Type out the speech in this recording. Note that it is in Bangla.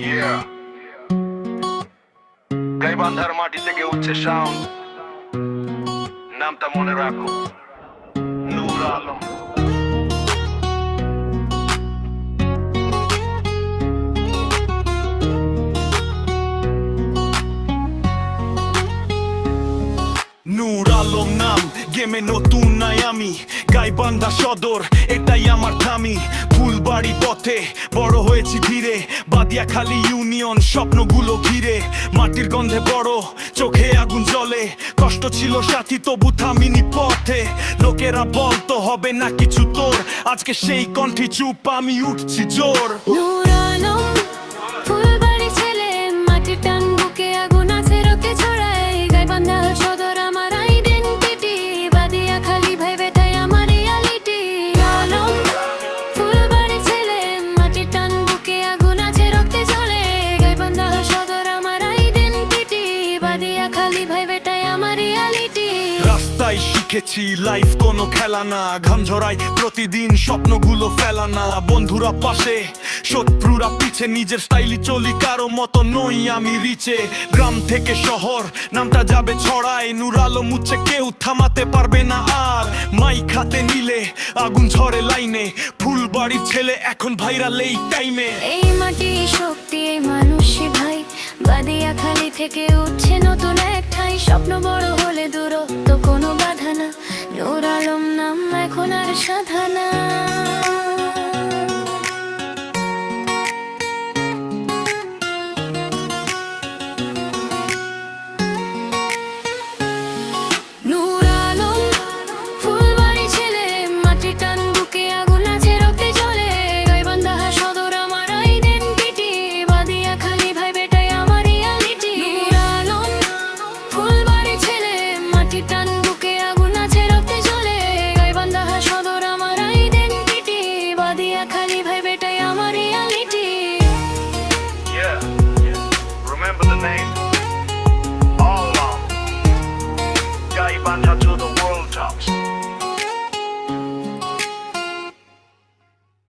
Yeah. গাইবান্ধার মাটি থেকে উঠছে সাউন্ড, নামটা মনে রাখো, নূর আলম। নূর আলম নাম, গেমে নতুন নাই আমি। গাইবান্ধা সদর, এটাই আমার থামি। ফুলবাড়ি পথে বড় হয়েছি ধীরে, বাদিয়াখালী ইউনিয়ন স্বপ্নগুলো ঘিরে। মাটির গন্ধে বড়, চোখে আগুন জ্বলে। কষ্ট ছিল সাথী, তবু থামিনি পথে। লোকেরা বলতো হবে না কিছু তোর, আজকে সেই কণ্ঠে চুপ, আমি উঠছি জোর। নূর আলম, ফুলবাড়ি ছেলে, মাটির টান বুকে আগুন আছে রক্তে ছড়ায়। গাইবান্ধা সদর আমার আইডেন্টিটি, বাদিয়াখালী ভাই বেটাই আমার রিয়ালিটি। আলম, ফুলবাড়ি ছেলে, মাটির টান বুকে আগুন আছে রক্তে জ্বলে। গাইবান্ধা সদর আমার আইডেন্টিটি, বাদিয়াখালী ভাই বেটাই আমার রিয়ালিটি। রাস্তায় শিখেছি লাইফ কোনো খেলা না, ঘাম ঝরাই প্রতিদিন স্বপ্নগুলো ফেলা না। বন্ধুরা পাশে, শত্রুরা পিছে, নিজের স্টাইলি চলি, কারো মতো নই আমি রিচে। গ্রাম থেকে শহর নামটা যাবে ছড়ায়, নূর আলম উঠছে, কেউ থামাতে পারবে না আর। মাইক হাতে নিলে আগুন ঝরে লাইনে, ফুলবাড়ির ছেলে এখন ভাইরাল এই টাইমে। এই মাটি শক্তি, এই মানুষই ভাই, বাদিয়াখালী থেকে উঠছে নতুন এক ঠাই। স্বপ্ন বড় হলে দূরত্ব কোনো বাধা না, নূর আলম নাম এখন আর সাধনা। নূর আলম, ফুলবাড়ি ছেলে, মাটির টান বুকে আগুন আছে রক্তে জ্বলে। গাইবান্ধা সদর আমার আইডেন্টিটি, বাদিয়াখালী ভাই বেটাই আমার রিয়ালিটি। নূর আলম, ফুলবাড়ি ছেলে, মাটির টান বুকে আগুন আছে রক্তে জ্বলে। গাইবান্ধা সদর আমার আইডেন্টিটি, বাদিয়াখালী ভাই বেটাই আমার reality. Yeah. Remember the name.